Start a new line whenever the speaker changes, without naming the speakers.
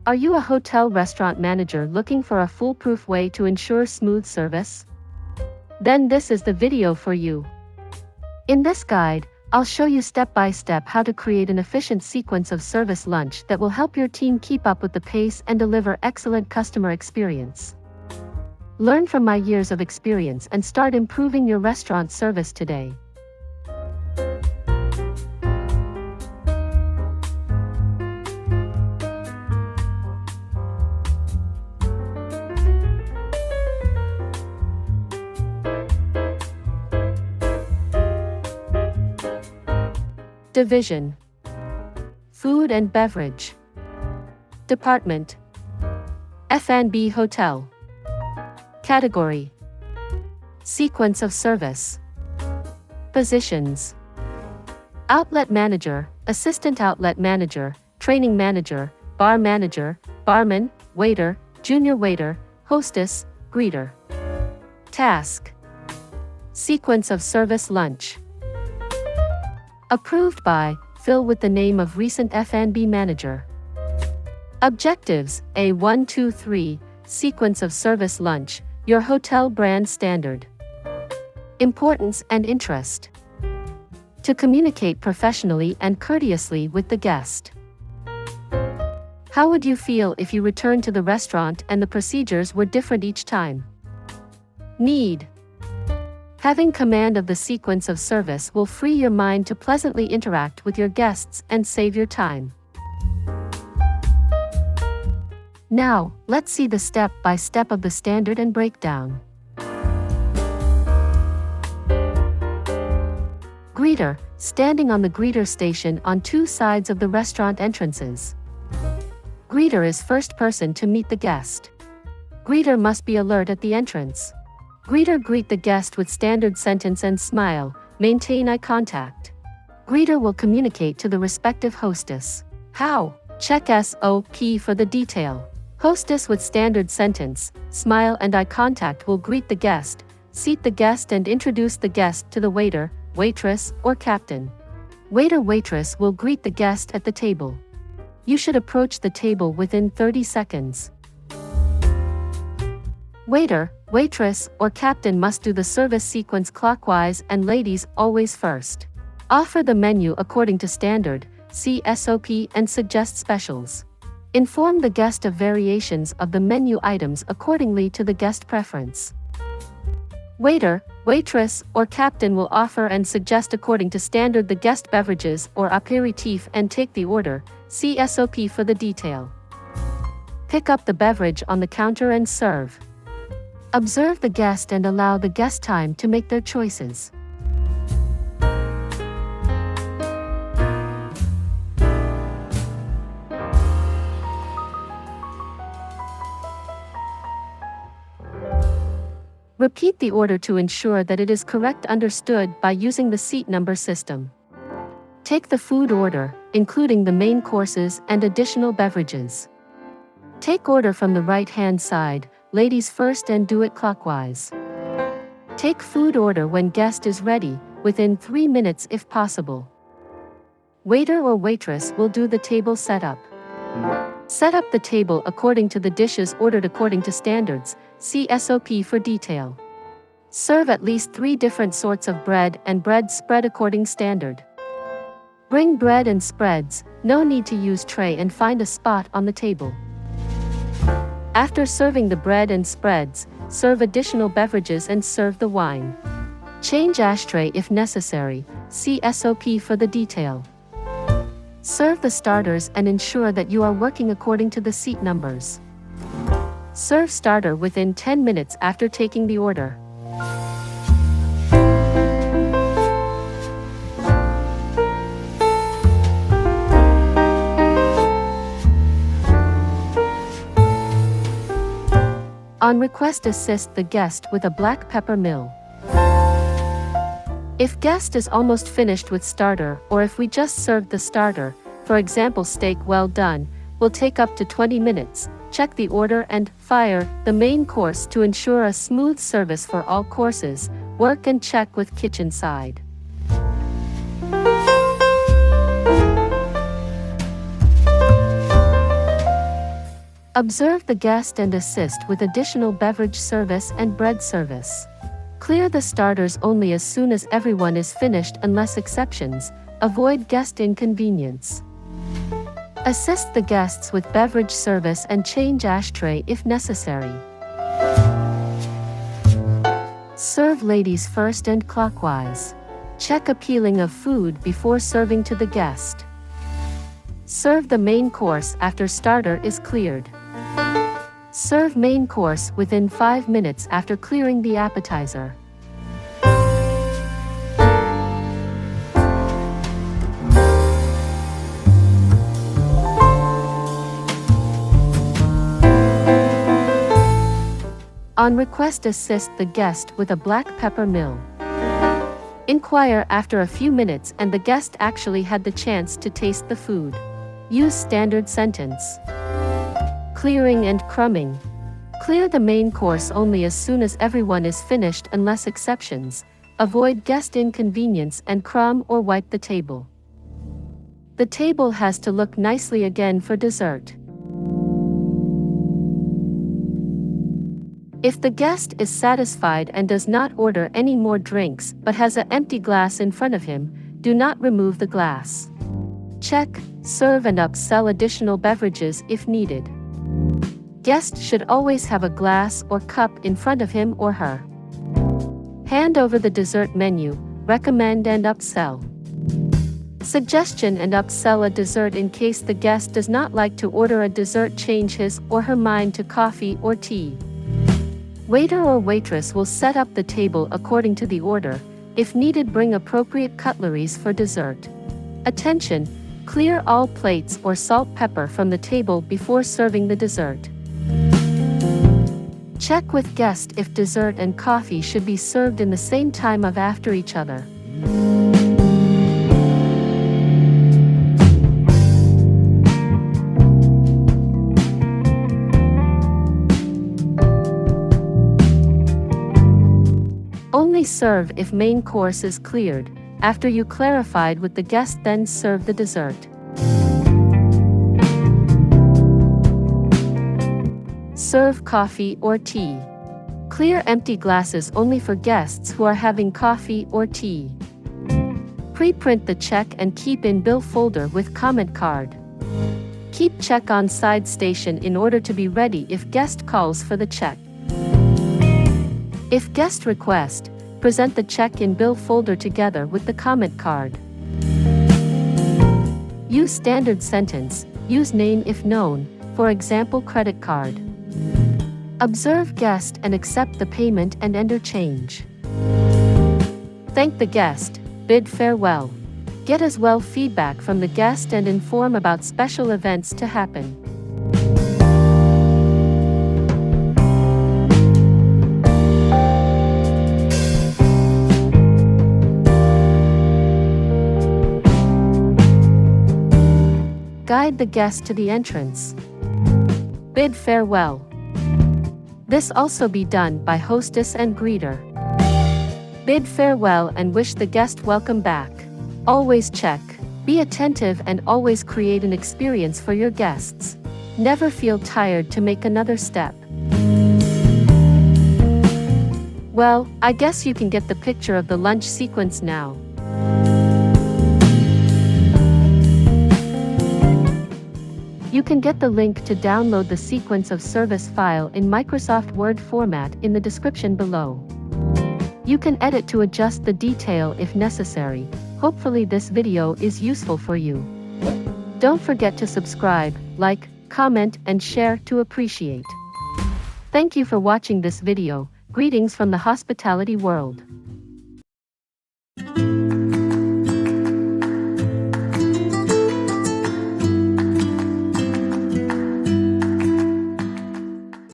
Are you a hotel restaurant manager looking for a foolproof way to ensure smooth service? Then this is the video for you. In this guide, I'll show you step by step how to create an efficient sequence of service lunch that will help your team keep up with the pace and deliver excellent customer experience. Learn from my years of experience and start improving your restaurant service today. Division: Food and Beverage. Department: F&B Hotel. Category: Sequence of Service. Positions: Outlet Manager, Assistant Outlet Manager, Training Manager, Bar Manager, Barman, Waiter, Junior Waiter, Hostess, Greeter. Task: Sequence of Service Lunch. Approved by, fill with the name of recent F&B manager. Objectives: A1, 2, 3, Sequence of Service Lunch, your hotel brand standard. Importance and interest: To communicate professionally and courteously with the guest. How would you feel if you returned to the restaurant and the procedures were different each time? Need: Having command of the sequence of service will free your mind to pleasantly interact with your guests and save your time. Now, let's see the step-by-step of the standard and breakdown. Greeter, standing on the greeter station on two sides of the restaurant entrances. Greeter is first person to meet the guest. Greeter must be alert at the entrance. Greeter greet the guest with standard sentence and smile, maintain eye contact. Greeter will communicate to the respective hostess. How? Check SOP for the detail. Hostess with standard sentence, smile and eye contact will greet the guest, seat the guest and introduce the guest to the waiter, waitress, or captain. Waiter waitress will greet the guest at the table. You should approach the table within 30 seconds. Waiter, waitress, or captain must do the service sequence clockwise and ladies always first. Offer the menu according to standard, see SOP and suggest specials. Inform the guest of variations of the menu items accordingly to the guest preference. Waiter, waitress, or captain will offer and suggest according to standard the guest beverages or aperitif and take the order, see SOP for the detail. Pick up the beverage on the counter and serve. Observe the guest and allow the guest time to make their choices. Repeat the order to ensure that it is correct understood by using the seat number system. Take the food order, including the main courses and additional beverages. Take order from the right-hand side, ladies first and do it clockwise. Take food order when guest is ready, within 3 minutes if possible. Waiter or waitress will do the table setup. Set up the table according to the dishes ordered according to standards, see SOP for detail. Serve at least 3 different sorts of bread and bread spread according standard. Bring bread and spreads, no need to use tray and find a spot on the table. After serving the bread and spreads, serve additional beverages and serve the wine. Change ashtray if necessary, see SOP for the detail. Serve the starters and ensure that you are working according to the seat numbers. Serve starter within 10 minutes after taking the order. On request, assist the guest with a black pepper mill. If guest is almost finished with starter, or if we just served the starter, for example steak well done, will take up to 20 minutes, check the order and fire the main course to ensure a smooth service for all courses, work and check with kitchen side. Observe the guest and assist with additional beverage service and bread service. Clear the starters only as soon as everyone is finished unless exceptions. Avoid guest inconvenience. Assist the guests with beverage service and change ashtray if necessary. Serve ladies first and clockwise. Check appealing of food before serving to the guest. Serve the main course after starter is cleared. Serve main course within 5 minutes after clearing the appetizer. On request, assist the guest with a black pepper mill. Inquire after a few minutes and the guest actually had the chance to taste the food. Use standard sentence. Clearing and crumbing. Clear the main course only as soon as everyone is finished unless exceptions. Avoid guest inconvenience and crumb or wipe the table. The table has to look nicely again for dessert. If the guest is satisfied and does not order any more drinks but has an empty glass in front of him, do not remove the glass. Check, serve and upsell additional beverages if needed. Guest should always have a glass or cup in front of him or her. Hand over the dessert menu, recommend and upsell. Suggestion and upsell a dessert in case the guest does not like to order a dessert, change his or her mind to coffee or tea. Waiter or waitress will set up the table according to the order. If needed, bring appropriate cutleries for dessert. Attention! Clear all plates or salt pepper from the table before serving the dessert. Check with guest if dessert and coffee should be served in the same time of after each other. Only serve if main course is cleared. After you clarified with the guest, then serve the dessert. Serve coffee or tea. Clear empty glasses only for guests who are having coffee or tea. Pre-print the check and keep in bill folder with comment card. Keep check on side station in order to be ready if guest calls for the check. If guest request, present the check in bill folder together with the comment card. Use standard sentence, use name if known, for example credit card. Observe guest and accept the payment and enter change. Thank the guest, bid farewell. Get as well feedback from the guest and inform about special events to happen. Guide the guest to the entrance. Bid farewell. This also be done by hostess and greeter. Bid farewell and wish the guest welcome back. Always check. Be attentive and always create an experience for your guests. Never feel tired to make another step. Well, I guess you can get the picture of the lunch sequence now. You can get the link to download the sequence of service file in Microsoft Word format in the description below. You can edit to adjust the detail if necessary. Hopefully this video is useful for you. Don't forget to subscribe, like, comment and share to appreciate. Thank you for watching this video. Greetings from the hospitality world.